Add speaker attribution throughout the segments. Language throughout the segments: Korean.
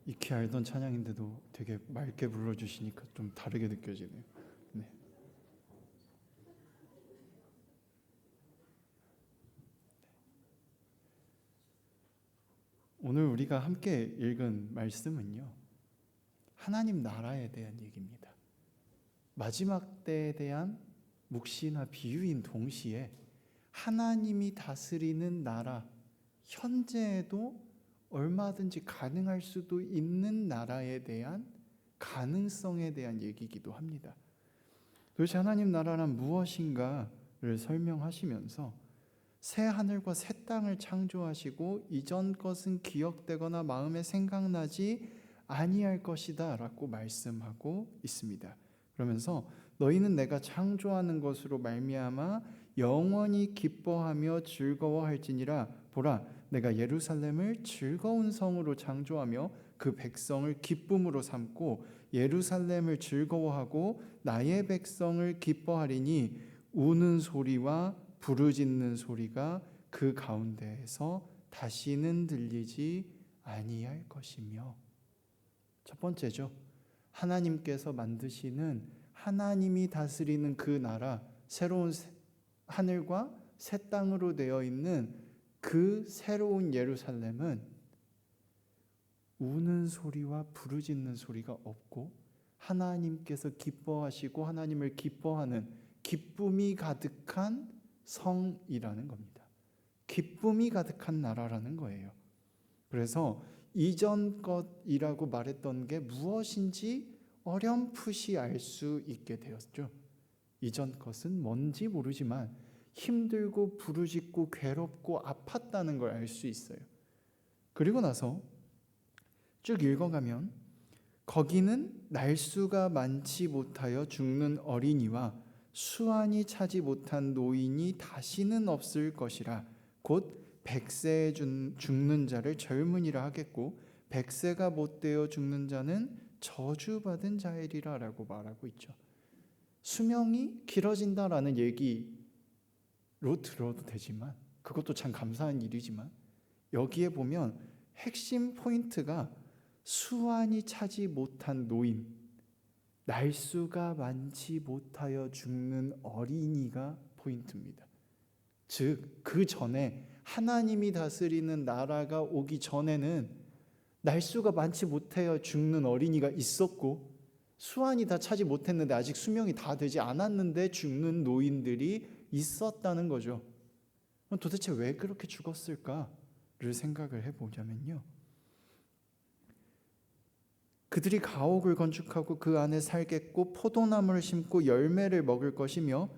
Speaker 1: 익히 알던 찬양인데도 되게 맑게 불러주시니까 좀 다르게 느껴지네요. 네. 오늘 우리가 함께 읽은 말씀은요, 하나님 나라에 대한 얘기입니다. 마지막 때에 대한 묵시나 비유인 동시에 하나님이 다스리는 나라, 현재에도 얼마든지 가능할 수도 있는 나라에 대한 가능성에 대한 얘기이기도 합니다. 도대체 하나님 나라란 무엇인가를 설명하시면서 새 하늘과 새 땅을 창조하시고 이전 것은 기억되거나 마음에 생각나지 아니할 것이다 라고 말씀하고 있습니다. 그러면서 너희는 내가 창조하는 것으로 말미암아 영원히 기뻐하며 즐거워할지니라. 보라, 내가 예루살렘을 즐거운 성으로 창조하며 그 백성을 기쁨으로 삼고 예루살렘을 즐거워하고 나의 백성을 기뻐하리니 우는 소리와 부르짖는 소리가 그 가운데에서 다시는 들리지 아니할 것이며. 첫 번째죠. 하나님께서 만드시는, 하나님이 다스리는 그 나라, 새로운 하늘과 새 땅으로 되어 있는 그 새로운 예루살렘은 우는 소리와 부르짖는 소리가 없고 하나님께서 기뻐하시고 하나님을 기뻐하는 기쁨이 가득한 성이라는 겁니다. 기쁨이 가득한 나라라는 거예요. 그래서 이전 것이라고 말했던 게 무엇인지 어렴풋이 알 수 있게 되었죠. 이전 것은 뭔지 모르지만 힘들고 부르짖고 괴롭고 아팠다는 걸 알 수 있어요. 그리고 나서 쭉 읽어가면 거기는 날수가 많지 못하여 죽는 어린이와 수완이 차지 못한 노인이 다시는 없을 것이라. 곧 100세에 죽는 자를 젊은이라 하겠고 100세가 못되어 죽는 자는 저주받은 자이리라 라고 말하고 있죠. 수명이 길어진다라는 얘기로 들어도 되지만, 그것도 참 감사한 일이지만, 여기에 보면 핵심 포인트가 수완이 차지 못한 노인, 날수가 많지 못하여 죽는 어린이가 포인트입니다. 즉, 그 전에 하나님이 다스리는 나라가 오기 전에는 날수가 많지 못하여 죽는 어린이가 있었고 수완이 다 차지 못했는데 아직 수명이 다 되지 않았는데 죽는 노인들이 있었다는 거죠. 그럼 도대체 왜 그렇게 죽었을까를 생각을 해보자면요, 그들이 가옥을 건축하고 그 안에 살겠고 포도나무를 심고 열매를 먹을 것이며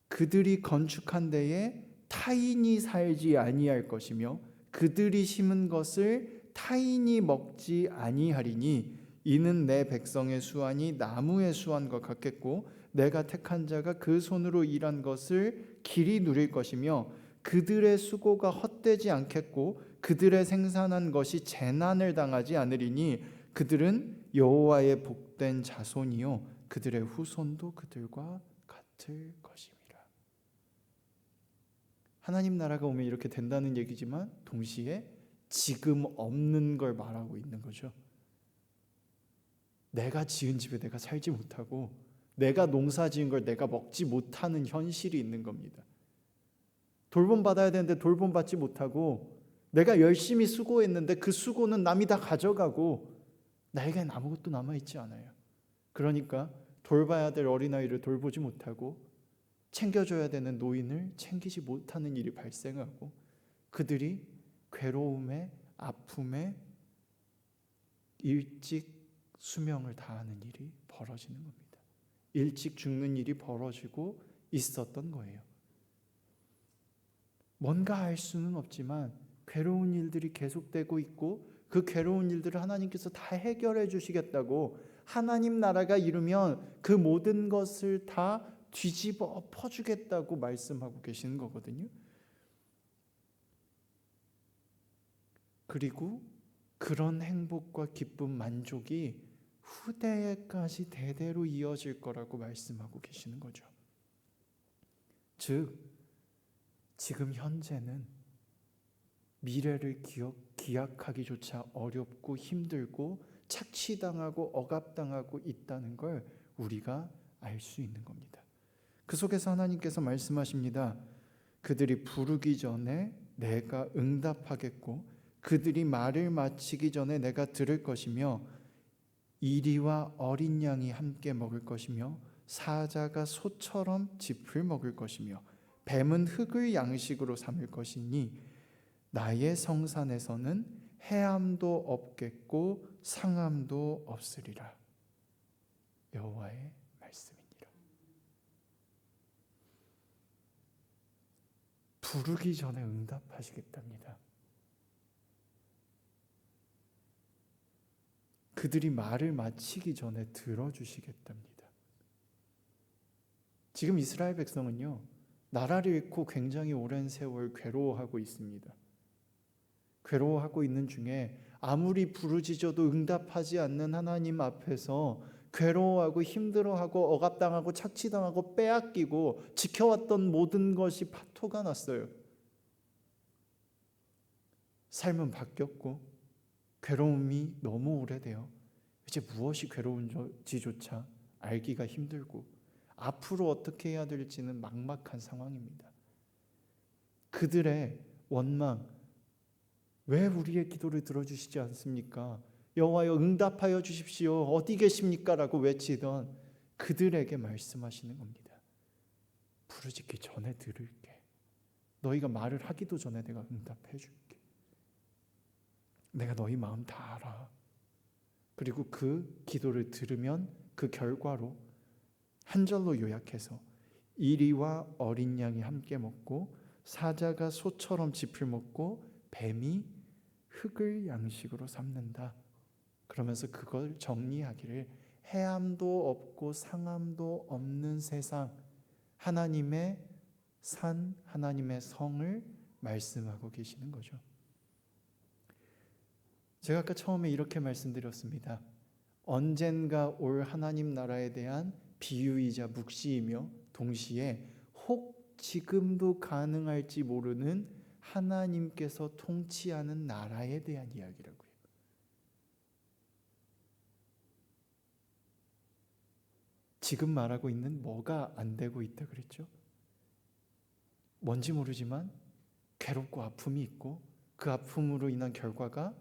Speaker 1: 그들이 건축한 데에 타인이 살지 아니할 것이며 그들이 심은 것을 타인이 먹지 아니하리니 이는 내 백성의 수완이 나무의 수완과 같겠고 내가 택한 자가 그 손으로 일한 것을 길이 누릴 것이며 그들의 수고가 헛되지 않겠고 그들의 생산한 것이 재난을 당하지 않으리니 그들은 여호와의 복된 자손이요 그들의 후손도 그들과 같을 것입니다. 하나님 나라가 오면 이렇게 된다는 얘기지만 동시에 지금 없는 걸 말하고 있는 거죠. 내가 지은 집에 내가 살지 못하고 내가 농사 지은 걸 내가 먹지 못하는 현실이 있는 겁니다. 돌봄받아야 되는데 돌봄받지 못하고 내가 열심히 수고했는데 그 수고는 남이 다 가져가고 나에겐 아무것도 남아있지 않아요. 그러니까 돌봐야 될 어린아이를 돌보지 못하고 챙겨줘야 되는 노인을 챙기지 못하는 일이 발생하고 그들이 괴로움에 아픔에 일찍 수명을 다하는 일이 벌어지는 겁니다. 일찍 죽는 일이 벌어지고 있었던 거예요. 뭔가 할 수는 없지만 괴로운 일들이 계속되고 있고 그 괴로운 일들을 하나님께서 다 해결해 주시겠다고 하나님 나라가 이루면 그 모든 것을 다 뒤집어 엎어주겠다고 말씀하고 계시는 거거든요. 그리고 그런 행복과 기쁨, 만족이 후대에까지 대대로 이어질 거라고 말씀하고 계시는 거죠. 즉, 지금 현재는 미래를 기약하기조차 어렵고 힘들고 착취당하고 억압당하고 있다는 걸 우리가 알 수 있는 겁니다. 그 속에서 하나님께서 말씀하십니다. 그들이 부르기 전에 내가 응답하겠고 그들이 말을 마치기 전에 내가 들을 것이며 이리와 어린 양이 함께 먹을 것이며 사자가 소처럼 짚을 먹을 것이며 뱀은 흙을 양식으로 삼을 것이니 나의 성산에서는 해함도 없겠고 상함도 없으리라. 여호와의 말씀이니라. 부르기 전에 응답하시겠답니다. 그들이 말을 마치기 전에 들어주시겠답니다. 지금 이스라엘 백성은요, 나라를 잃고 굉장히 오랜 세월 괴로워하고 있습니다. 괴로워하고 있는 중에 아무리 부르짖어도 응답하지 않는 하나님 앞에서 괴로워하고 힘들어하고 억압당하고 착취당하고 빼앗기고 지켜왔던 모든 것이 파토가 났어요. 삶은 바뀌었고 괴로움이 너무 오래되어 이제 무엇이 괴로운지조차 알기가 힘들고 앞으로 어떻게 해야 될지는 막막한 상황입니다. 그들의 원망, 왜 우리의 기도를 들어주시지 않습니까? 여호와여 응답하여 주십시오. 어디 계십니까? 라고 외치던 그들에게 말씀하시는 겁니다. 부르짖기 전에 들을게. 너희가 말을 하기도 전에 내가 응답해 줄게. 내가 너희 마음 다 알아. 그리고 그 기도를 들으면 그 결과로 한 절로 요약해서 이리와 어린 양이 함께 먹고 사자가 소처럼 짚을 먹고 뱀이 흙을 양식으로 삼는다. 그러면서 그걸 정리하기를 해함도 없고 상함도 없는 세상, 하나님의 산, 하나님의 성을 말씀하고 계시는 거죠. 제가 아까 처음에 이렇게 말씀드렸습니다. 언젠가 올 하나님 나라에 대한 비유이자 묵시이며 동시에 혹 지금도 가능할지 모르는 하나님께서 통치하는 나라에 대한 이야기라고요. 지금 말하고 있는 뭐가 안 되고 있다 그랬죠? 뭔지 모르지만 괴롭고 아픔이 있고 그 아픔으로 인한 결과가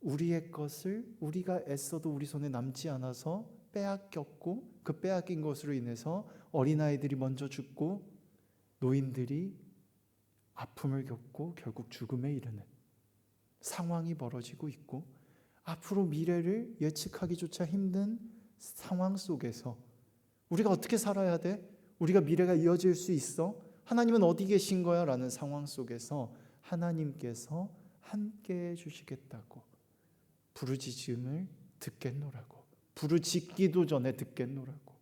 Speaker 1: 우리의 것을 우리가 애써도 우리 손에 남지 않아서 빼앗겼고 그 빼앗긴 것으로 인해서 어린아이들이 먼저 죽고 노인들이 아픔을 겪고 결국 죽음에 이르는 상황이 벌어지고 있고 앞으로 미래를 예측하기조차 힘든 상황 속에서 우리가 어떻게 살아야 돼? 우리가 미래가 이어질 수 있어? 하나님은 어디 계신 거야? 라는 상황 속에서 하나님께서 함께 해주시겠다고 부르짖음을 듣겠노라고 부르짖기도 전에 듣겠노라고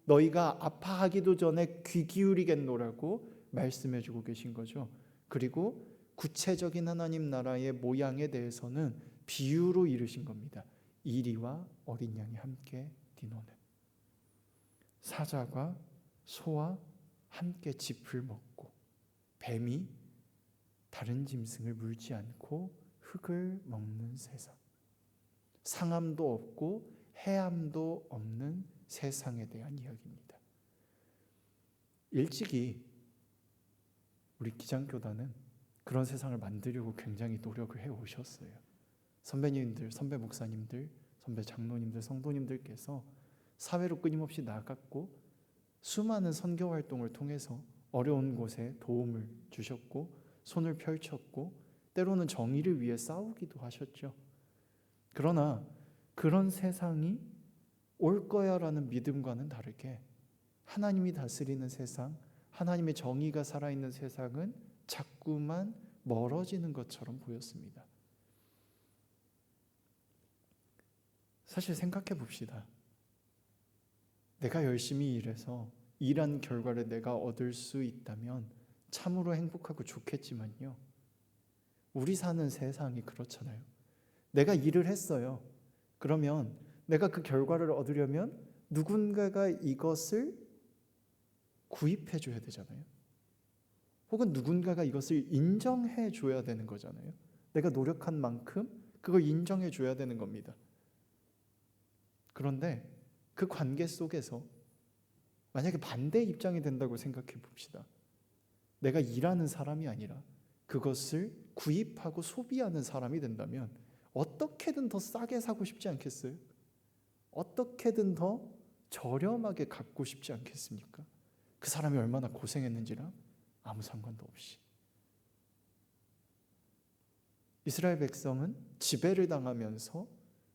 Speaker 1: 너희가 아파하기도 전에 귀 기울이겠노라고 말씀해주고 계신 거죠. 그리고 구체적인 하나님 나라의 모양에 대해서는 비유로 이르신 겁니다. 이리와 어린 양이 함께 뛰노는 사자가 소와 함께 짚을 먹고 뱀이 다른 짐승을 물지 않고 흙을 먹는 세상, 상함도 없고 해함도 없는 세상에 대한 이야기입니다. 일찍이 우리 기장교단은 그런 세상을 만들려고 굉장히 노력을 해오셨어요. 선배님들, 선배 목사님들, 선배 장로님들, 성도님들께서 사회로 끊임없이 나갔고 수많은 선교 활동을 통해서 어려운 곳에 도움을 주셨고 손을 펼쳤고 때로는 정의를 위해 싸우기도 하셨죠. 그러나 그런 세상이 올 거야라는 믿음과는 다르게 하나님이 다스리는 세상, 하나님의 정의가 살아있는 세상은 자꾸만 멀어지는 것처럼 보였습니다. 사실 생각해 봅시다. 내가 열심히 일해서 일한 결과를 내가 얻을 수 있다면 참으로 행복하고 좋겠지만요. 우리 사는 세상이 그렇잖아요. 내가 일을 했어요. 그러면 내가 그 결과를 얻으려면 누군가가 이것을 구입해 줘야 되잖아요. 혹은 누군가가 이것을 인정해 줘야 되는 거잖아요. 내가 노력한 만큼 그걸 인정해 줘야 되는 겁니다. 그런데 그 관계 속에서 만약에 반대 입장이 된다고 생각해 봅시다. 내가 일하는 사람이 아니라 그것을 구입하고 소비하는 사람이 된다면 어떻게든 더 싸게 사고 싶지 않겠어요? 어떻게든 더 저렴하게 갖고 싶지 않겠습니까? 그 사람이 얼마나 고생했는지랑 아무 상관도 없이. 이스라엘 백성은 지배를 당하면서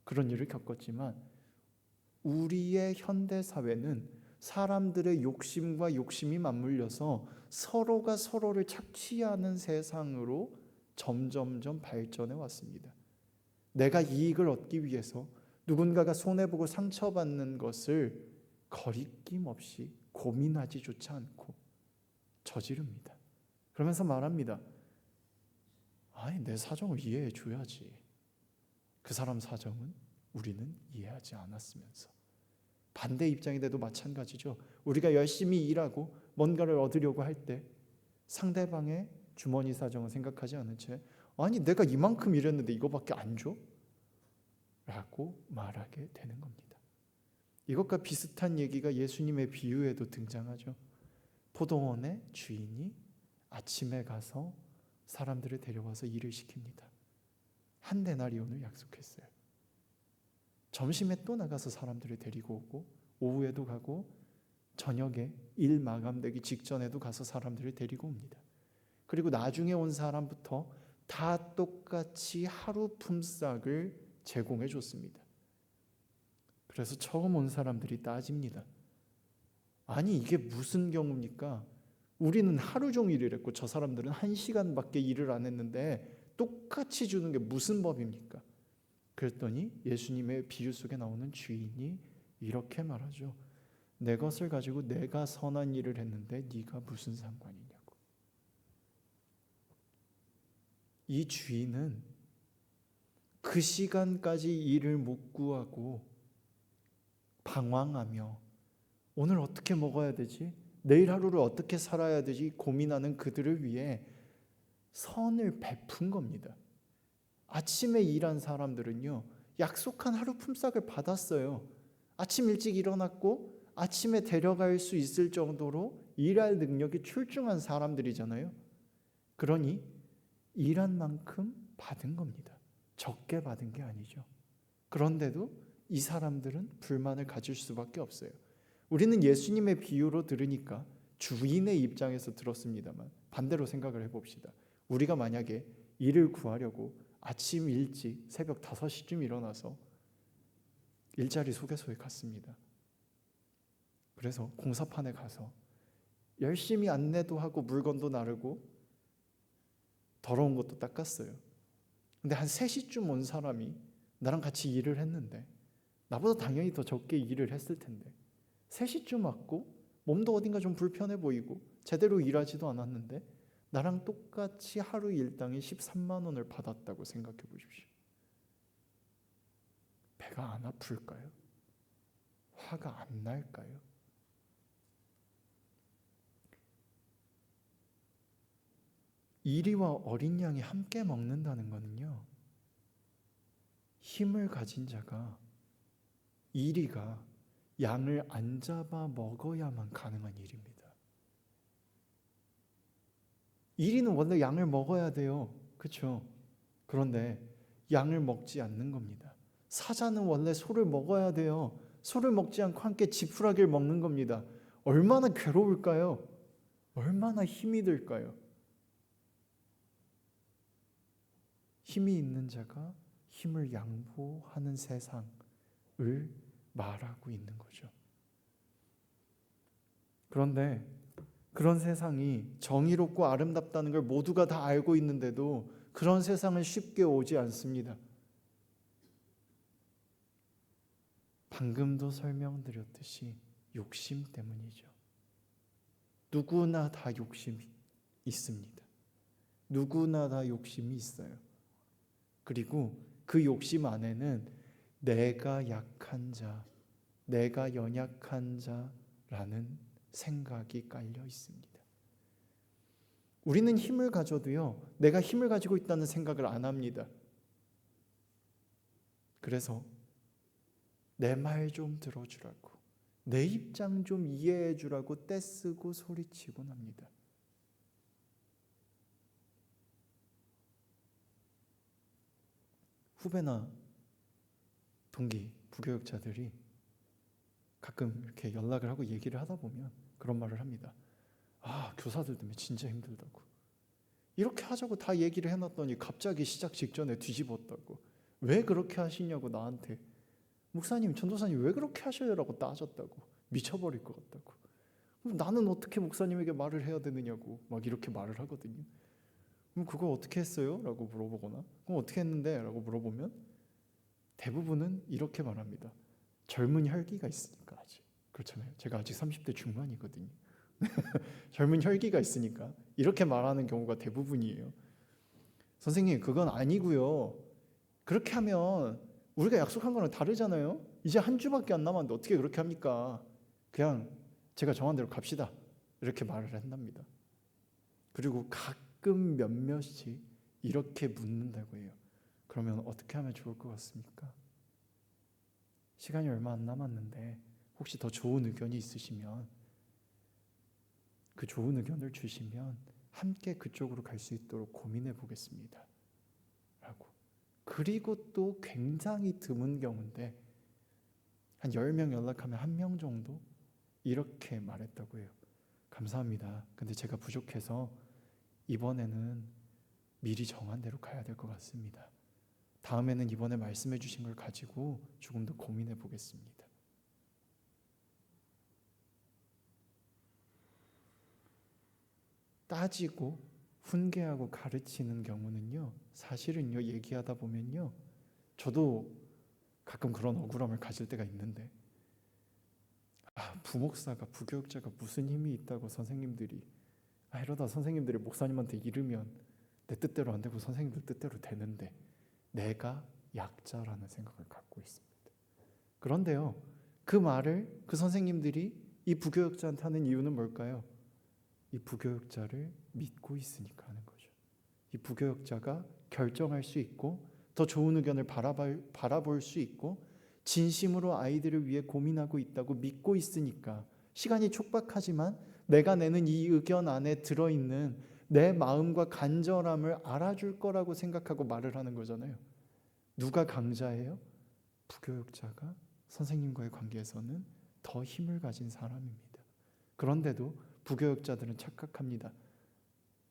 Speaker 1: 그런 일을 겪었지만 우리의 현대 사회는 사람들의 욕심과 욕심이 맞물려서 서로가 서로를 착취하는 세상으로 점점점 발전해 왔습니다. 내가 이익을 얻기 위해서 누군가가 손해보고 상처받는 것을 거리낌 없이 고민하지조차 않고 저지릅니다. 그러면서 말합니다. 아니, 내 사정을 이해해 줘야지. 그 사람 사정은 우리는 이해하지 않았으면서. 반대 입장인데도 마찬가지죠. 우리가 열심히 일하고 뭔가를 얻으려고 할 때 상대방의 주머니 사정을 생각하지 않은 채 아니, 내가 이만큼 일했는데 이거밖에 안 줘? 라고 말하게 되는 겁니다. 이것과 비슷한 얘기가 예수님의 비유에도 등장하죠. 포도원의 주인이 아침에 가서 사람들을 데려와서 일을 시킵니다. 한 데나리온을 약속했어요. 점심에 또 나가서 사람들을 데리고 오고 오후에도 가고 저녁에 일 마감되기 직전에도 가서 사람들을 데리고 옵니다. 그리고 나중에 온 사람부터 다 똑같이 하루 품삯을 제공해 줬습니다. 그래서 처음 온 사람들이 따집니다. 아니, 이게 무슨 경우입니까? 우리는 하루 종일 일했고 저 사람들은 1시간밖에 일을 안 했는데 똑같이 주는 게 무슨 법입니까? 그랬더니 예수님의 비유 속에 나오는 주인이 이렇게 말하죠. 내 것을 가지고 내가 선한 일을 했는데 네가 무슨 상관이냐고. 이 주인은 그 시간까지 일을 못 구하고 방황하며 오늘 어떻게 먹어야 되지? 내일 하루를 어떻게 살아야 되지? 고민하는 그들을 위해 선을 베푼 겁니다. 아침에 일한 사람들은요, 약속한 하루 품삯을 받았어요. 아침 일찍 일어났고 아침에 데려갈 수 있을 정도로 일할 능력이 출중한 사람들이잖아요. 그러니 일한 만큼 받은 겁니다. 적게 받은 게 아니죠. 그런데도 이 사람들은 불만을 가질 수밖에 없어요. 우리는 예수님의 비유로 들으니까 주인의 입장에서 들었습니다만 반대로 생각을 해봅시다. 우리가 만약에 일을 구하려고 아침 일찍 새벽 5시쯤 일어나서 일자리 소개소에 갔습니다. 그래서 공사판에 가서 열심히 안내도 하고 물건도 나르고 더러운 것도 닦았어요. 근데 한 3시쯤 온 사람이 나랑 같이 일을 했는데 나보다 당연히 더 적게 일을 했을 텐데 3시쯤 왔고 몸도 어딘가 좀 불편해 보이고 제대로 일하지도 않았는데 나랑 똑같이 하루 일당에 13만 원을 받았다고 생각해 보십시오. 배가 안 아플까요? 화가 안 날까요? 이리와 어린 양이 함께 먹는다는 것은요, 힘을 가진 자가 이리가 양을 안 잡아 먹어야만 가능한 일입니다. 이리는 원래 양을 먹어야 돼요. 그렇죠? 그런데 양을 먹지 않는 겁니다. 사자는 원래 소를 먹어야 돼요. 소를 먹지 않고 함께 지푸라기를 먹는 겁니다. 얼마나 괴로울까요? 얼마나 힘이 들까요? 힘이 있는 자가 힘을 양보하는 세상을 말하고 있는 거죠. 그런데 그런 세상이 정의롭고 아름답다는 걸 모두가 다 알고 있는데도 그런 세상은 쉽게 오지 않습니다. 방금도 설명드렸듯이 욕심 때문이죠. 누구나 다 욕심이 있습니다. 누구나 다 욕심이 있어요. 그리고 그 욕심 안에는 내가 약한 자, 내가 연약한 자라는 생각이 깔려 있습니다. 우리는 힘을 가져도요, 내가 힘을 가지고 있다는 생각을 안 합니다. 그래서 내 말 좀 들어주라고, 내 입장 좀 이해해 주라고 떼쓰고 소리치곤 합니다. 후배나 동기, 부교육자들이 가끔 이렇게 연락을 하고 얘기를 하다 보면 그런 말을 합니다. 아, 교사들 때문에 진짜 힘들다고. 이렇게 하자고 다 얘기를 해놨더니 갑자기 시작 직전에 뒤집었다고. 왜 그렇게 하시냐고 나한테. 목사님, 전도사님 왜 그렇게 하셔요라고 따졌다고. 미쳐버릴 것 같다고. 그럼 나는 어떻게 목사님에게 말을 해야 되느냐고 막 이렇게 말을 하거든요. 그럼 그거 어떻게 했어요? 라고 물어보거나, 그럼 어떻게 했는데? 라고 물어보면 대부분은 이렇게 말합니다. 젊은 혈기가 있으니까. 아직 그렇잖아요. 제가 아직 30대 중반이거든요. 젊은 혈기가 있으니까 이렇게 말하는 경우가 대부분이에요. 선생님, 그건 아니고요. 그렇게 하면 우리가 약속한 거랑 다르잖아요. 이제 한 주밖에 안 남았는데 어떻게 그렇게 합니까? 그냥 제가 정한 대로 갑시다. 이렇게 말을 한답니다. 그리고 가끔 몇몇이 이렇게 묻는다고 해요. 그러면 어떻게 하면 좋을 것 같습니까? 시간이 얼마 안 남았는데 혹시 더 좋은 의견이 있으시면 그 좋은 의견을 주시면 함께 그쪽으로 갈 수 있도록 고민해 보겠습니다. 라고. 그리고 또 굉장히 드문 경우인데 한 10명 연락하면 1명 정도 이렇게 말했다고 해요. 감사합니다. 근데 제가 부족해서 이번에는 미리 정한 대로 가야 될 것 같습니다. 다음에는 이번에 말씀해 주신 걸 가지고 조금 더 고민해 보겠습니다. 따지고 훈계하고 가르치는 경우는요, 사실은요, 얘기하다 보면요, 저도 가끔 그런 억울함을 가질 때가 있는데, 부목사가, 부교육자가 무슨 힘이 있다고 선생님들이, 이러다 선생님들이 목사님한테 이르면 내 뜻대로 안 되고 선생님들 뜻대로 되는데 내가 약자라는 생각을 갖고 있습니다. 그런데요, 그 말을 그 선생님들이 이 부교육자한테 하는 이유는 뭘까요? 이 부교육자를 믿고 있으니까 하는 거죠. 이 부교육자가 결정할 수 있고 더 좋은 의견을 바라볼 수 있고 진심으로 아이들을 위해 고민하고 있다고 믿고 있으니까, 시간이 촉박하지만 내가 내는 이 의견 안에 들어있는 내 마음과 간절함을 알아줄 거라고 생각하고 말을 하는 거잖아요. 누가 강자예요? 부교육자가 선생님과의 관계에서는 더 힘을 가진 사람입니다. 그런데도 부교육자들은 착각합니다.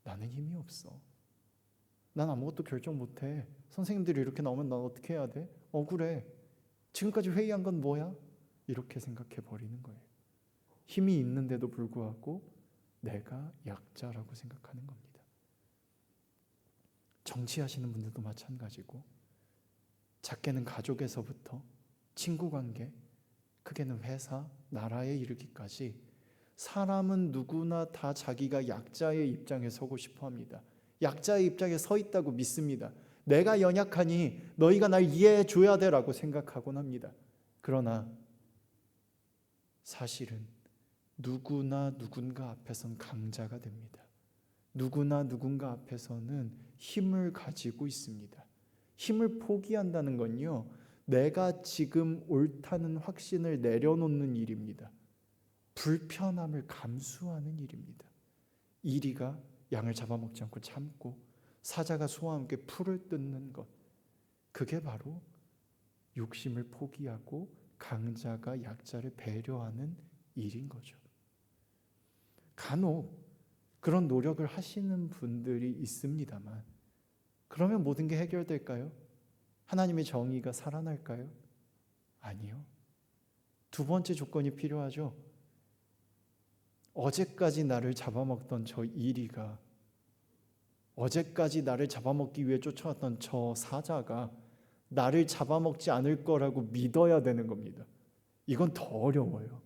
Speaker 1: 나는 힘이 없어. 난 아무것도 결정 못해. 선생님들이 이렇게 나오면 난 어떻게 해야 돼? 억울해. 지금까지 회의한 건 뭐야? 이렇게 생각해 버리는 거예요. 힘이 있는데도 불구하고 내가 약자라고 생각하는 겁니다. 정치하시는 분들도 마찬가지고, 작게는 가족에서부터 친구 관계, 크게는 회사, 나라에 이르기까지 사람은 누구나 다 자기가 약자의 입장에 서고 싶어 합니다. 약자의 입장에 서 있다고 믿습니다. 내가 연약하니 너희가 날 이해해 줘야 돼 라고 생각하곤 합니다. 그러나 사실은 누구나 누군가 앞에선 강자가 됩니다. 누구나 누군가 앞에서는 힘을 가지고 있습니다. 힘을 포기한다는 건요, 내가 지금 옳다는 확신을 내려놓는 일입니다. 불편함을 감수하는 일입니다. 이리가 양을 잡아먹지 않고 참고 사자가 소와 함께 풀을 뜯는 것, 그게 바로 욕심을 포기하고 강자가 약자를 배려하는 일인 거죠. 간혹 그런 노력을 하시는 분들이 있습니다만, 그러면 모든 게 해결될까요? 하나님의 정의가 살아날까요? 아니요. 두 번째 조건이 필요하죠. 어제까지 나를 잡아먹던 저 이리가, 어제까지 나를 잡아먹기 위해 쫓아왔던 저 사자가 나를 잡아먹지 않을 거라고 믿어야 되는 겁니다. 이건 더 어려워요.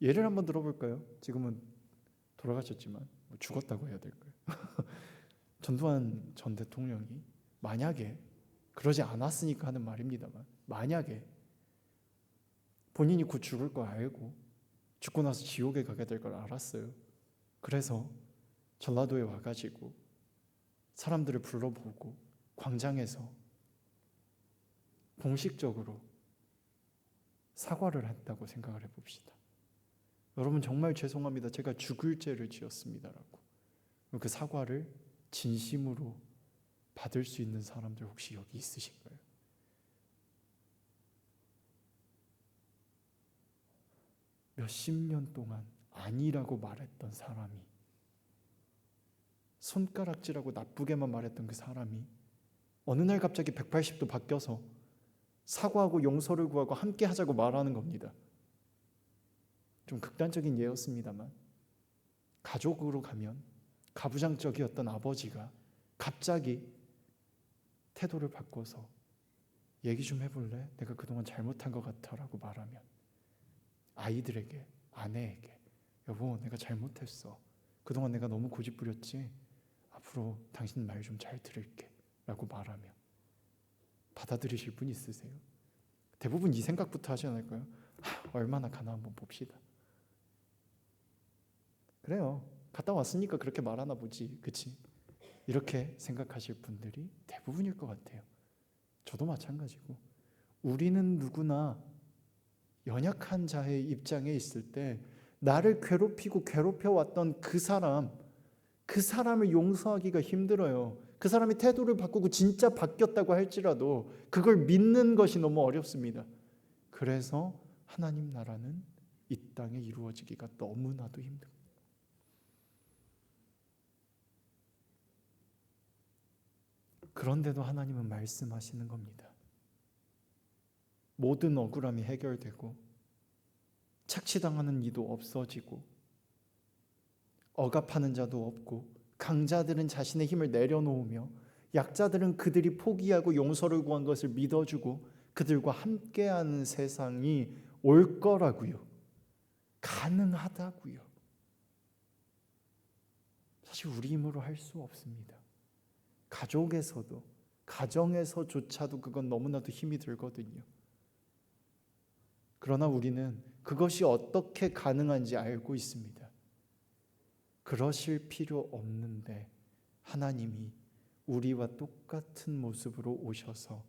Speaker 1: 예를 한번 들어볼까요? 지금은 돌아가셨지만 죽었다고 해야 될까요? 전두환 전 대통령이 만약에, 그러지 않았으니까 하는 말입니다만, 만약에 본인이 곧 죽을 거 알고 죽고 나서 지옥에 가게 될 걸 알았어요. 그래서 전라도에 와가지고 사람들을 불러보고 광장에서 공식적으로 사과를 했다고 생각을 해봅시다. 여러분 정말 죄송합니다. 제가 죽을 죄를 지었습니다라고. 그 사과를 진심으로 받을 수 있는 사람들 혹시 여기 있으신가요? 몇십 년 동안 아니라고 말했던 사람이, 손가락질하고 나쁘게만 말했던 그 사람이 어느 날 갑자기 180도 바뀌어서 사과하고 용서를 구하고 함께 하자고 말하는 겁니다. 좀 극단적인 예였습니다만, 가족으로 가면 가부장적이었던 아버지가 갑자기 태도를 바꿔서 얘기 좀 해볼래? 내가 그동안 잘못한 것 같아 라고 말하면, 아이들에게, 아내에게, 여보 내가 잘못했어, 그동안 내가 너무 고집부렸지, 앞으로 당신 말 좀 잘 들을게 라고 말하면 받아들이실 분 있으세요? 대부분 이 생각부터 하지 않을까요? 얼마나 가나 한번 봅시다. 그래요, 갔다 왔으니까 그렇게 말하나 보지, 그치? 이렇게 생각하실 분들이 대부분일 것 같아요. 저도 마찬가지고, 우리는 누구나 연약한 자의 입장에 있을 때 나를 괴롭히고 괴롭혀왔던 그 사람을 용서하기가 힘들어요. 그 사람이 태도를 바꾸고 진짜 바뀌었다고 할지라도 그걸 믿는 것이 너무 어렵습니다. 그래서 하나님 나라는 이 땅에 이루어지기가 너무나도 힘듭니다. 그런데도 하나님은 말씀하시는 겁니다. 모든 억울함이 해결되고 착취당하는 이도 없어지고 억압하는 자도 없고 강자들은 자신의 힘을 내려놓으며 약자들은 그들이 포기하고 용서를 구한 것을 믿어주고 그들과 함께하는 세상이 올 거라고요. 가능하다고요. 사실 우리 힘으로 할 수 없습니다. 가족에서도, 가정에서조차도 그건 너무나도 힘이 들거든요. 그러나 우리는 그것이 어떻게 가능한지 알고 있습니다. 그러실 필요 없는데 하나님이 우리와 똑같은 모습으로 오셔서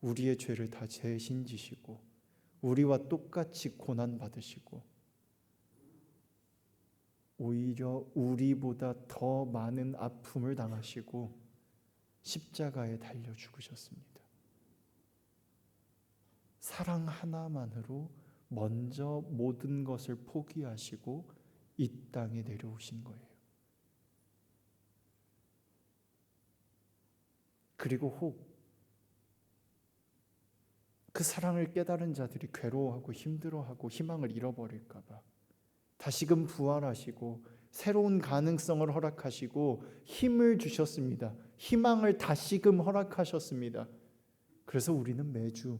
Speaker 1: 우리의 죄를 다 대신 지시고 우리와 똑같이 고난 받으시고 오히려 우리보다 더 많은 아픔을 당하시고 십자가에 달려 죽으셨습니다. 사랑 하나만으로 먼저 모든 것을 포기하시고 이 땅에 내려오신 거예요. 그리고 혹 그 사랑을 깨달은 자들이 괴로워하고 힘들어하고 희망을 잃어버릴까 봐 다시금 부활하시고 새로운 가능성을 허락하시고 힘을 주셨습니다. 희망을 다시금 허락하셨습니다. 그래서 우리는 매주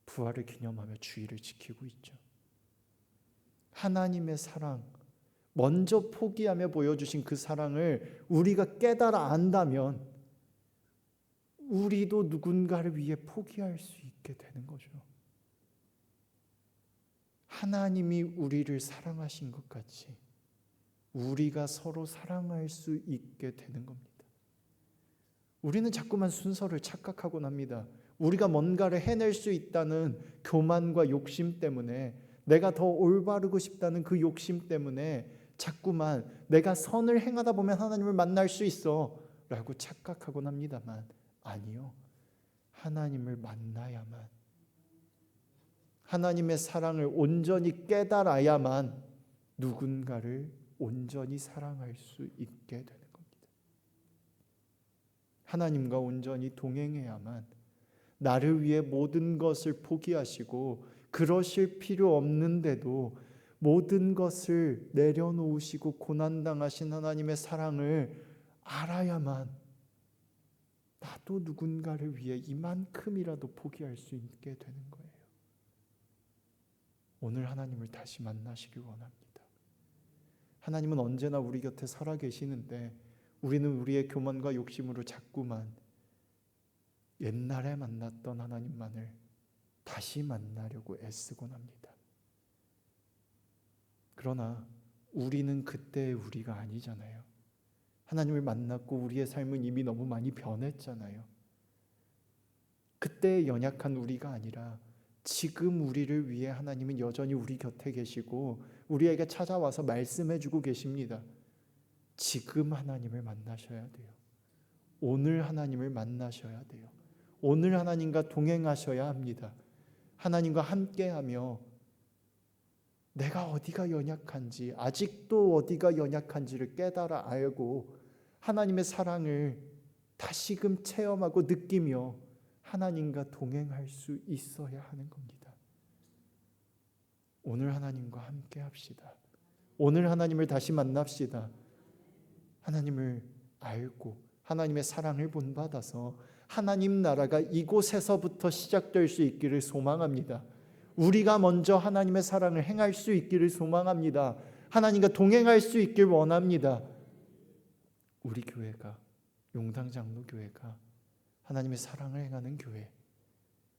Speaker 1: 부활을 기념하며 주일을 지키고 있죠. 하나님의 사랑, 먼저 포기하며 보여주신 그 사랑을 우리가 깨달아 안다면 우리도 누군가를 위해 포기할 수 있게 되는 거죠. 하나님이 우리를 사랑하신 것 같이 우리가 서로 사랑할 수 있게 되는 겁니다. 우리는 자꾸만 순서를 착각하곤 합니다. 우리가 뭔가를 해낼 수 있다는 교만과 욕심 때문에, 내가 더 올바르고 싶다는 그 욕심 때문에 자꾸만 내가 선을 행하다 보면 하나님을 만날 수 있어 라고 착각하곤 합니다만, 아니요, 하나님을 만나야만, 하나님의 사랑을 온전히 깨달아야만 누군가를 온전히 사랑할 수 있게 되는 겁니다. 하나님과 온전히 동행해야만, 나를 위해 모든 것을 포기하시고 그러실 필요 없는데도 모든 것을 내려놓으시고 고난당하신 하나님의 사랑을 알아야만 나도 누군가를 위해 이만큼이라도 포기할 수 있게 되는 거예요. 오늘 하나님을 다시 만나시길 원합니다. 하나님은 언제나 우리 곁에 살아계시는데 우리는 우리의 교만과 욕심으로 자꾸만 옛날에 만났던 하나님만을 다시 만나려고 애쓰곤 합니다. 그러나 우리는 그때의 우리가 아니잖아요. 하나님을 만났고 우리의 삶은 이미 너무 많이 변했잖아요. 그때의 연약한 우리가 아니라 지금 우리를 위해 하나님은 여전히 우리 곁에 계시고 우리에게 찾아와서 말씀해주고 계십니다. 지금 하나님을 만나셔야 돼요. 오늘 하나님을 만나셔야 돼요. 오늘 하나님과 동행하셔야 합니다. 하나님과 함께하며 내가 어디가 연약한지, 아직도 어디가 연약한지를 깨달아 알고 하나님의 사랑을 다시금 체험하고 느끼며 하나님과 동행할 수 있어야 하는 겁니다. 오늘 하나님과 함께 합시다. 오늘 하나님을 다시 만납시다. 하나님을 알고 하나님의 사랑을 본받아서 하나님 나라가 이곳에서부터 시작될 수 있기를 소망합니다. 우리가 먼저 하나님의 사랑을 행할 수 있기를 소망합니다. 하나님과 동행할 수 있길 원합니다. 우리 교회가, 용당장로교회가 하나님의 사랑을 행하는 교회,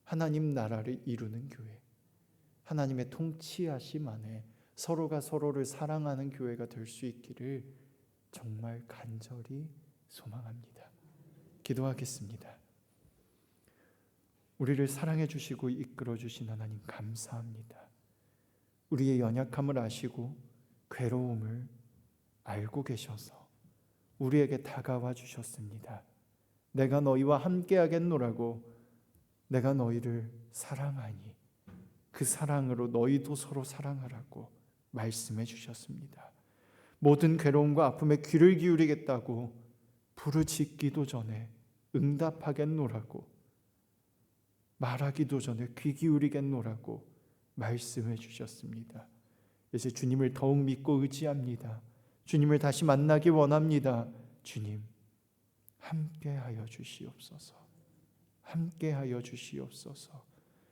Speaker 1: 하나님 나라를 이루는 교회, 하나님의 통치하심 안에 서로가 서로를 사랑하는 교회가 될 수 있기를 정말 간절히 소망합니다. 기도하겠습니다. 우리를 사랑해 주시고 이끌어 주신 하나님 감사합니다. 우리의 연약함을 아시고 괴로움을 알고 계셔서 우리에게 다가와 주셨습니다. 내가 너희와 함께 하겠노라고, 내가 너희를 사랑하니 그 사랑으로 너희도 서로 사랑하라고 말씀해 주셨습니다. 모든 괴로움과 아픔에 귀를 기울이겠다고 부르짖기도 전에 응답하겠노라고, 말하기도 전에 귀 기울이겠노라고 말씀해 주셨습니다. 이제 주님을 더욱 믿고 의지합니다. 주님을 다시 만나기 원합니다. 주님, 함께하여 주시옵소서. 함께하여 주시옵소서.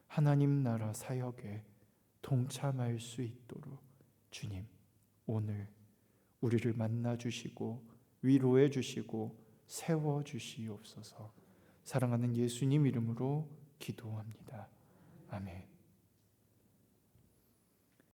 Speaker 1: 하나님 나라 사역에 동참할 수 있도록 주님, 오늘 우리를 만나 주시고 위로해 주시고 세워 주시옵소서. 사랑하는 예수님 이름으로 기도합니다. 아멘.